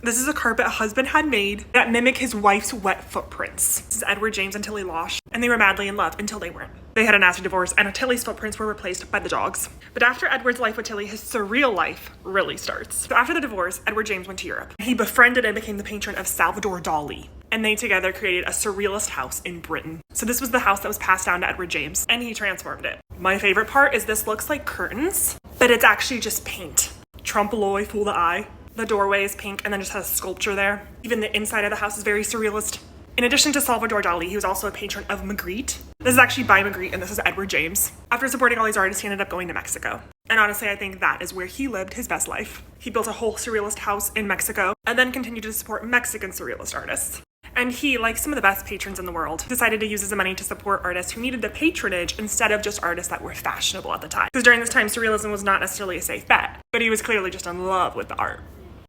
This is a carpet a husband had made that mimicked his wife's wet footprints. This is Edward James and Tilly Losh, and they were madly in love until they weren't. They had a nasty divorce, and Tilly's footprints were replaced by the dog's. But after Edward's life with Tilly, his surreal life really starts. So after the divorce, Edward James went to Europe. He befriended and became the patron of Salvador Dali, and they together created a surrealist house in Britain. So this was the house that was passed down to Edward James, and he transformed it. My favorite part is this looks like curtains, but it's actually just paint. Trompe-l'oeil, fool the eye. The doorway is pink and then just has sculpture there. Even the inside of the house is very surrealist. In addition to Salvador Dali, he was also a patron of Magritte. This is actually by Magritte, and this is Edward James. After supporting all these artists, he ended up going to Mexico. And honestly, I think that is where he lived his best life. He built a whole surrealist house in Mexico and then continued to support Mexican surrealist artists. And he, like some of the best patrons in the world, decided to use his money to support artists who needed the patronage instead of just artists that were fashionable at the time. Because during this time, surrealism was not necessarily a safe bet, but he was clearly just in love with the art.